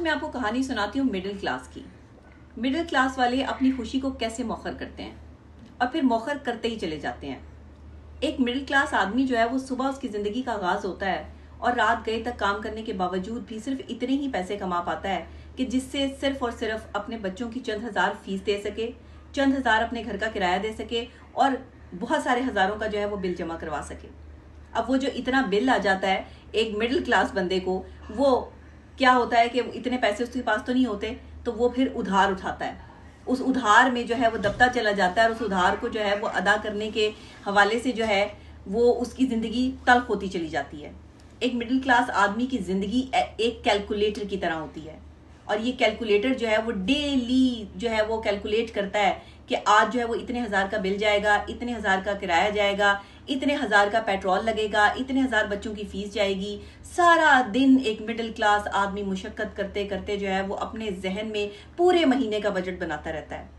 मैं आपको कहानी सुनाती हूँ मिडिल क्लास की। मिडिल क्लास वाले अपनी खुशी को कैसे मौखर करते हैं और फिर मौखर करते ही चले जाते हैं। एक मिडिल क्लास आदमी जो है वो सुबह उसकी जिंदगी का आगाज होता है और रात गए तक काम करने के बावजूद भी सिर्फ इतने ही पैसे कमा पाता है कि जिससे सिर्फ और सिर्फ अपने बच्चों की चंद हजार फीस दे सके, चंद हजार अपने घर का किराया दे सके और बहुत सारे हजारों का जो है वो बिल जमा करवा सके। अब वो जो इतना बिल आ जाता है एक मिडिल क्लास बंदे को, वो क्या होता है कि इतने पैसे उसके पास तो नहीं होते, तो वो फिर उधार उठाता है। उस उधार में जो है वो दबता चला जाता है और उस उधार को जो है वो अदा करने के हवाले से जो है वो उसकी जिंदगी तल्ख होती चली जाती है। एक मिडिल क्लास आदमी की जिंदगी एक कैलकुलेटर की तरह होती है और ये कैलकुलेटर जो है वो डेली जो है वो कैलकुलेट करता है कि आज जो है वो इतने हजार का बिल जाएगा, इतने हजार का किराया जाएगा, इतने हजार का पेट्रोल लगेगा, इतने हजार बच्चों की फीस जाएगी। सारा दिन एक मिडिल क्लास आदमी मुशक्कत करते करते जो है वो अपने जहन में पूरे महीने का बजट बनाता रहता है।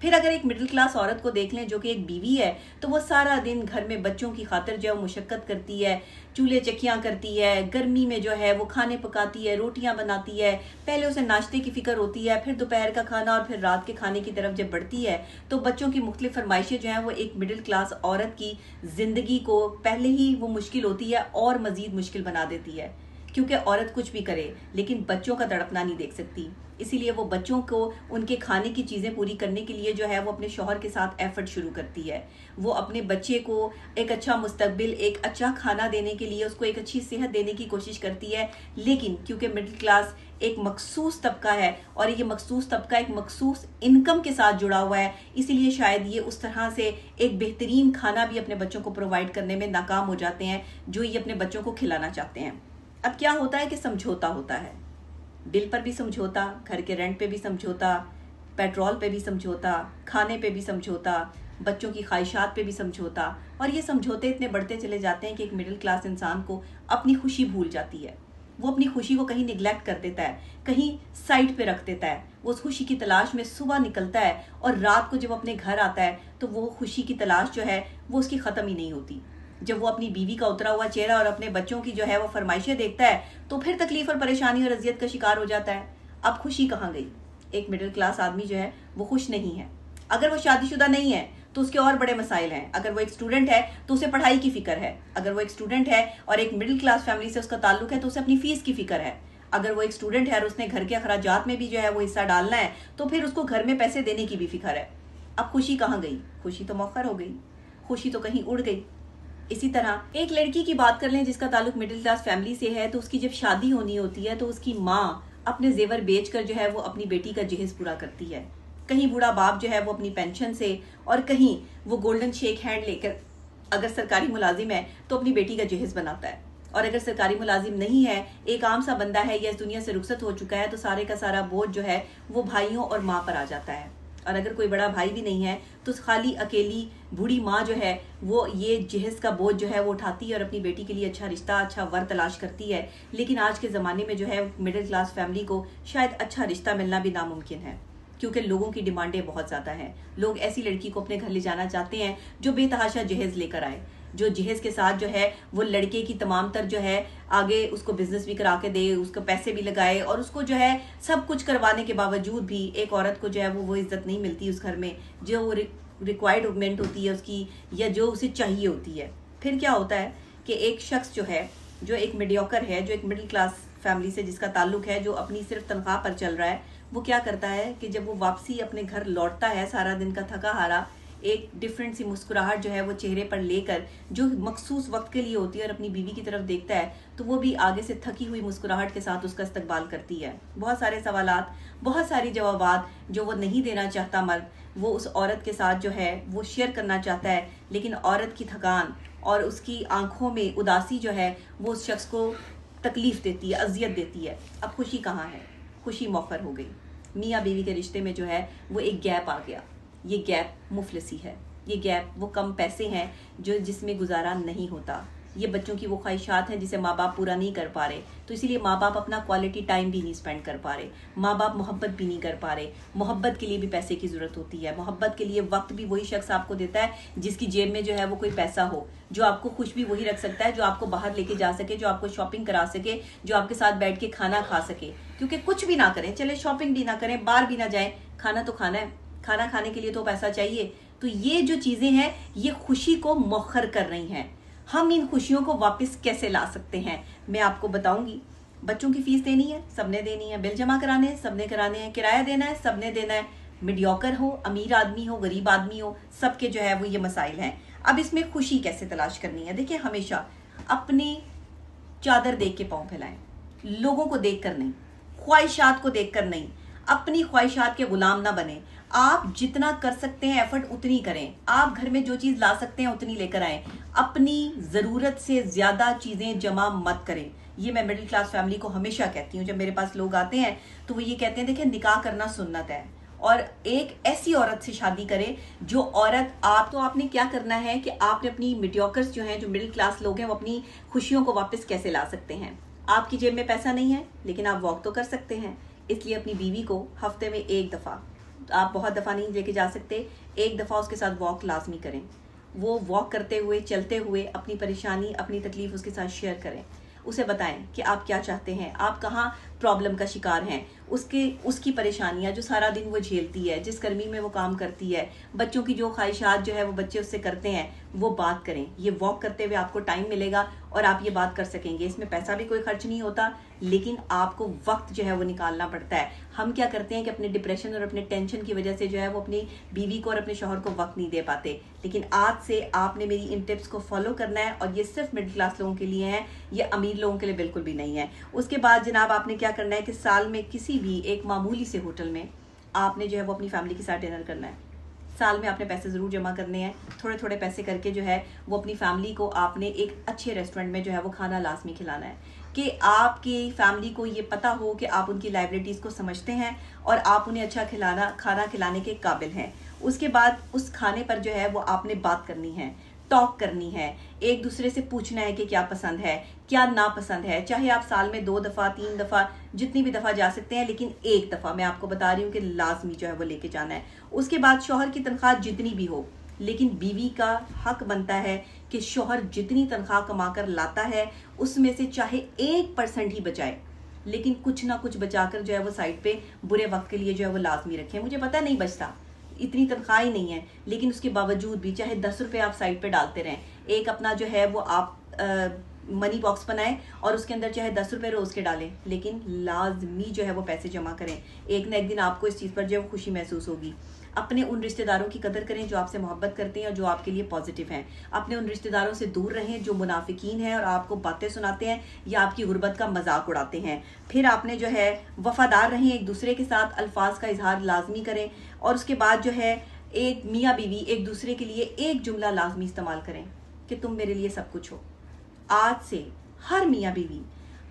फिर अगर एक मिडिल क्लास औरत को देख लें जो कि एक बीवी है, तो वो सारा दिन घर में बच्चों की खातिर जो है मुशक्कत करती है, चूल्हे चक्कियां करती है, गर्मी में जो है वो खाने पकाती है, रोटियां बनाती है। पहले उसे नाश्ते की फिक्र होती है, फिर दोपहर का खाना और फिर रात के खाने की तरफ जब बढ़ती है तो बच्चों की मुख्तलिफ फरमाइशें जो है वो एक मिडिल क्लास औरत की जिंदगी को पहले ही वो मुश्किल होती है और मजीद मुश्किल बना देती है। क्योंकि औरत कुछ भी करे लेकिन बच्चों का तड़पना नहीं देख सकती, इसीलिए वो बच्चों को उनके खाने की चीजें पूरी करने के लिए जो है वो अपने शौहर के साथ एफर्ट शुरू करती है। वो अपने बच्चे को एक अच्छा मुस्तकबिल, एक अच्छा खाना देने के लिए उसको एक अच्छी सेहत देने की कोशिश करती है। लेकिन क्योंकि मिडिल क्लास एक मखसूस तबका है और ये मखसूस तबका एक मखसूस इनकम के साथ जुड़ा हुआ है, इसीलिए शायद ये उस तरह से एक बेहतरीन खाना भी अपने बच्चों को प्रोवाइड करने में नाकाम हो जाते हैं जो ये अपने बच्चों को खिलाना चाहते हैं। अब क्या होता है कि समझौता होता है, बिल पर भी समझौता, घर के रेंट पे भी समझौता, पेट्रोल पे भी समझौता, खाने पे भी समझौता, बच्चों की ख्वाहिशात पे भी समझौता। और ये समझौते इतने बढ़ते चले जाते हैं कि एक मिडिल क्लास इंसान को अपनी खुशी भूल जाती है। वो अपनी खुशी को कहीं निगलेक्ट कर देता है, कहीं साइड पे रख देता है। वो उस खुशी की तलाश में सुबह निकलता है और रात को जब अपने घर आता है तो वो खुशी की तलाश जो है वो उसकी ख़त्म ही नहीं होती। जब वो अपनी बीवी का उतरा हुआ चेहरा और अपने बच्चों की जो है वो फरमाइशें देखता है तो फिर तकलीफ और परेशानी और अजियत का शिकार हो जाता है। अब खुशी कहाँ गई? एक मिडिल क्लास आदमी जो है वो खुश नहीं है। अगर वो शादीशुदा नहीं है तो उसके और बड़े मसाइल हैं। अगर वो एक स्टूडेंट है तो उसे पढ़ाई की फिक्र है। अगर वो एक स्टूडेंट है और एक मिडिल क्लास फैमिली से उसका ताल्लुक है तो उसे अपनी फीस की फिक्र है। अगर वो एक स्टूडेंट है और उसने घर के अखराजात में भी जो है वो हिस्सा डालना है तो फिर उसको घर में पैसे देने की भी फिक्र है। अब खुशी कहाँ गई? खुशी तो मौखर हो गई, खुशी तो कहीं उड़ गई। इसी तरह एक लड़की की बात कर लें जिसका ताल्लुक मिडिल क्लास फैमिली से है, तो उसकी जब शादी होनी होती है तो उसकी माँ अपने जेवर बेचकर जो है वो अपनी बेटी का जहेज पूरा करती है। कहीं बूढ़ा बाप जो है वो अपनी पेंशन से और कहीं वो गोल्डन शेक हैंड लेकर अगर सरकारी मुलाजिम है तो अपनी बेटी का जहेज बनाता है। और अगर सरकारी मुलाजिम नहीं है, एक आम सा बंदा है या इस दुनिया से रुखसत हो चुका है, तो सारे का सारा बोझ जो है वो भाइयों और माँ पर आ जाता है। और अगर कोई बड़ा भाई भी नहीं है तो खाली अकेली बूढ़ी माँ जो है वो ये जहेज का बोझ जो है वो उठाती है और अपनी बेटी के लिए अच्छा रिश्ता, अच्छा वर तलाश करती है। लेकिन आज के ज़माने में जो है मिडिल क्लास फैमिली को शायद अच्छा रिश्ता मिलना भी नामुमकिन है, क्योंकि लोगों की डिमांडें बहुत ज़्यादा हैं। लोग ऐसी लड़की को अपने घर ले जाना चाहते हैं जो बेतहाशा जहेज लेकर आए, जो जहेज के साथ जो है वो लड़के की तमाम तर जो है आगे उसको बिजनेस भी करा के दे, उसको पैसे भी लगाए और उसको जो है सब कुछ करवाने के बावजूद भी एक औरत को जो है वो इज्जत नहीं मिलती उस घर में जो रिक्वायरमेंट होती है उसकी या जो उसे चाहिए होती है। फिर क्या होता है कि एक शख्स जो है जो एक मीडियोकर है, जो एक मिडिल क्लास फैमिली से जिसका ताल्लुक है, जो अपनी सिर्फ तनख्वाह पर चल रहा है, वो क्या करता है कि जब वो वापसी अपने घर लौटता है सारा दिन का थका हारा, एक डिफरेंट सी मुस्कुराहट जो है वो चेहरे पर लेकर जो मखसूस वक्त के लिए होती है और अपनी बीवी की तरफ देखता है तो वो भी आगे से थकी हुई मुस्कुराहट के साथ उसका इस्तकबाल करती है। बहुत सारे सवालात, बहुत सारी जवाबात जो वो नहीं देना चाहता मर्द, वो उस औरत के साथ जो है वो शेयर करना चाहता है, लेकिन औरत की थकान और उसकी आंखों में उदासी जो है वो उस शख्स को तकलीफ देती है, अजियत देती है। अब खुशी कहाँ है? खुशी मौखर हो गई। मियाँ बीवी के रिश्ते में जो है वो एक गैप आ गया। ये गैप मुफलिसी है, ये गैप वो कम पैसे हैं जो जिसमें गुजारा नहीं होता, ये बच्चों की वो ख्वाहिशात हैं जिसे माँ बाप पूरा नहीं कर पा रहे, तो इसीलिए माँ बाप अपना क्वालिटी टाइम भी नहीं स्पेंड कर पा रहे, माँ बाप मोहब्बत भी नहीं कर पा रहे। मोहब्बत के लिए भी पैसे की ज़रूरत होती है, मोहब्बत के लिए वक्त भी वही शख्स आपको देता है जिसकी जेब में जो है वो कोई पैसा हो, जो आपको खुश भी वही रख सकता है, जो आपको बाहर लेके जा सके, जो आपको शॉपिंग करा सके, जो आपके साथ बैठ के खाना खा सके। क्योंकि कुछ भी ना करें, चले शॉपिंग भी ना करें, बाहर भी ना जाएं, खाना तो खाना है, खाना खाने के लिए तो पैसा चाहिए। तो ये जो चीजें हैं ये खुशी को मौखर कर रही हैं। हम इन खुशियों को वापस कैसे ला सकते हैं मैं आपको बताऊंगी। बच्चों की फीस देनी है, सबने देनी है। बिल जमा कराने हैं, सबने कराने हैं। किराया देना है, सबने देना है। मीडियोकर हो, अमीर आदमी हो, गरीब आदमी हो, सबके जो है वो ये मसाइल हैं। अब इसमें खुशी कैसे तलाश करनी है? देखिए, हमेशा अपनी चादर देख के पांव फैलाएं, लोगों को देखकर नहीं, ख्वाहिशात को देखकर नहीं। अपनी ख्वाहिशात के गुलाम ना बने। आप जितना कर सकते हैं एफर्ट उतनी करें। आप घर में जो चीज ला सकते हैं उतनी लेकर आएं। अपनी जरूरत से ज्यादा चीजें जमा मत करें। ये मैं मिडिल क्लास फैमिली को हमेशा कहती हूँ। जब मेरे पास लोग आते हैं तो वो ये कहते हैं, देखिए निकाह करना सुन्नत है और एक ऐसी औरत से शादी करें जो औरत तो आपने क्या करना है कि आपने अपनी मीडियोकर्स जो हैं, जो मिडिल क्लास लोग हैं, वो अपनी खुशियों को वापस कैसे ला सकते हैं। आपकी जेब में पैसा नहीं है लेकिन आप वॉक तो कर सकते हैं। इसलिए अपनी बीवी को हफ्ते में एक दफा, आप बहुत दफा नहीं लेके जा सकते, एक दफा उसके साथ वॉक लाजमी करें। वो वॉक करते हुए, चलते हुए अपनी परेशानी, अपनी तकलीफ उसके साथ शेयर करें। उसे बताएं कि आप क्या चाहते हैं, आप कहाँ प्रॉब्लम का शिकार हैं, उसकी परेशानियां जो सारा दिन वो झेलती है, जिस गर्मी में वो काम करती है, बच्चों की जो ख्वाहिशात जो है वो बच्चे उससे करते हैं, वो बात करें। ये वॉक करते हुए आपको टाइम मिलेगा और आप ये बात कर सकेंगे। इसमें पैसा भी कोई खर्च नहीं होता, लेकिन आपको वक्त जो है वो निकालना पड़ता है। हम क्या करते हैं कि अपने डिप्रेशन और अपने टेंशन की वजह से जो है वो अपनी बीवी को और अपने शौहर को वक्त नहीं दे पाते। लेकिन आज से आपने मेरी इन टिप्स को फॉलो करना है और ये सिर्फ मिडिल क्लास लोगों के लिए हैं, ये अमीर लोगों के लिए बिल्कुल भी नहीं है। उसके बाद जनाब आपने क्या करना है कि साल में किसी भी एक मामूली से होटल में आपने जो है वो अपनी फैमिली के साथ डिनर करना है। साल में आपने पैसे जरूर जमा करने हैं, थोड़े थोड़े पैसे करके जो है वो अपनी फैमिली को आपने एक अच्छे रेस्टोरेंट में जो है वो खाना लाजमी खिलाना है कि आपकी फैमिली को ये पता हो कि आप उनकी लाइबिलिटीज को समझते हैं और आप उन्हें अच्छा खाना खिलाने के काबिल हैं। उसके बाद उस खाने पर जो है वो आपने बात करनी है, टॉक करनी है, एक दूसरे से पूछना है कि क्या पसंद है, क्या नापसंद है। चाहे आप साल में 2 दफा 3 दफा जितनी भी दफा जा सकते हैं, लेकिन एक दफा मैं आपको बता रही हूँ कि लाजमी जो है वो लेके जाना है। उसके बाद शौहर की तनख्वाह जितनी भी हो, लेकिन बीवी का हक बनता है कि शौहर जितनी तनख्वाह कमा कर लाता है उसमें से चाहे 1% ही बचाए, लेकिन कुछ ना कुछ बचाकर जो है वो साइड पे बुरे वक्त के लिए जो है वो लाजमी रखें। मुझे पता नहीं बचता, इतनी तनख्वाह ही नहीं है, लेकिन उसके बावजूद भी चाहे 10 रुपए आप साइड पे डालते रहें। एक अपना जो है वो आप मनी बॉक्स बनाएं और उसके अंदर चाहे 10 रुपए रोज के डालें, लेकिन लाजमी जो है वो पैसे जमा करें। एक ना एक दिन आपको इस चीज़ पर जो है वो खुशी महसूस होगी। अपने उन रिश्तेदारों की कदर करें जो आपसे मोहब्बत करते हैं और जो आपके लिए पॉजिटिव हैं। अपने उन रिश्तेदारों से दूर रहें जो मुनाफिकीन हैं और आपको बातें सुनाते हैं या आपकी गुर्बत का मजाक उड़ाते हैं। फिर आपने जो है वफादार रहें, एक दूसरे के साथ अल्फाज का इजहार लाजमी करें। और उसके बाद जो है एक मियाँ बीवी एक दूसरे के लिए एक जुमला लाजमी इस्तेमाल करें कि तुम मेरे लिए सब कुछ हो। आज से हर मियाँ बीवी,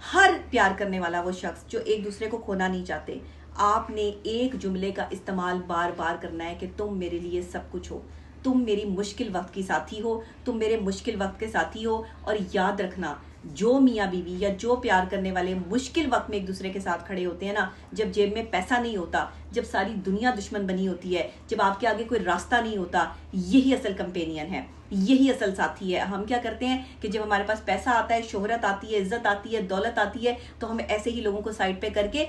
हर प्यार करने वाला वो शख्स जो एक दूसरे को खोना नहीं चाहते, आपने एक जुमले का इस्तेमाल बार बार करना है कि तुम मेरे लिए सब कुछ हो, तुम मेरी मुश्किल वक्त की साथी हो, तुम मेरे मुश्किल वक्त के साथी हो। और याद रखना, जो मियाँ बीवी या जो प्यार करने वाले मुश्किल वक्त में एक दूसरे के साथ खड़े होते हैं ना, जब जेब में पैसा नहीं होता, जब सारी दुनिया दुश्मन बनी होती है, जब आपके आगे कोई रास्ता नहीं होता, यही असल कंपेनियन है, यही असल साथी है। हम क्या करते हैं कि जब हमारे पास पैसा आता है, शोहरत आती है, इज्जत आती है, दौलत आती है, तो हम ऐसे ही लोगों को साइड पे करके,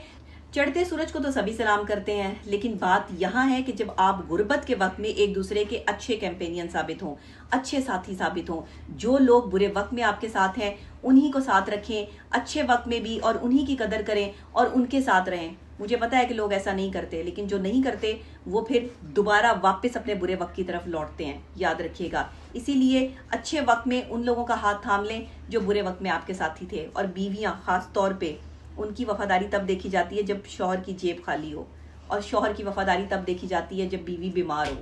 चढ़ते सूरज को तो सभी सलाम करते हैं, लेकिन बात यहां है कि जब आप गुर्बत के वक्त में एक दूसरे के अच्छे कैंपेनियन साबित हों, अच्छे साथी साबित हों, जो लोग बुरे वक्त में आपके साथ हैं उन्हीं को साथ रखें, अच्छे वक्त में भी, और उन्हीं की कदर करें और उनके साथ रहें। मुझे पता है कि लोग ऐसा नहीं करते, लेकिन जो नहीं करते वो फिर दोबारा वापस अपने बुरे वक्त की तरफ लौटते हैं, याद रखिएगा। इसीलिए अच्छे वक्त में उन लोगों का हाथ थाम लें जो बुरे वक्त में आपके साथी थे। और बीवियां खास तौर पे, उनकी वफादारी तब देखी जाती है जब शौहर की जेब खाली हो, और शौहर की वफादारी तब देखी जाती है जब बीवी बीमार हो।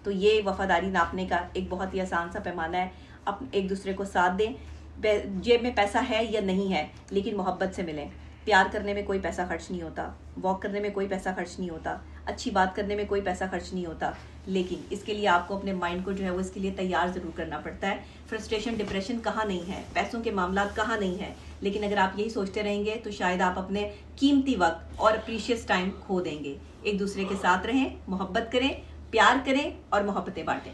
तो ये वफादारी नापने का एक बहुत ही आसान सा पैमाना है। अब एक दूसरे को साथ दें, जेब में पैसा है या नहीं है, लेकिन मोहब्बत से मिलें। प्यार करने में कोई पैसा खर्च नहीं होता, वॉक करने में कोई पैसा खर्च नहीं होता, अच्छी बात करने में कोई पैसा खर्च नहीं होता, लेकिन इसके लिए आपको अपने माइंड को जो है वो इसके लिए तैयार जरूर करना पड़ता है। फ्रस्ट्रेशन, डिप्रेशन कहाँ नहीं है, पैसों के मामला कहाँ नहीं है, लेकिन अगर आप यही सोचते रहेंगे तो शायद आप अपने कीमती वक्त और प्रीशियस टाइम खो देंगे। एक दूसरे के साथ रहें, मोहब्बत करें, प्यार करें और मोहब्बतें बांटें।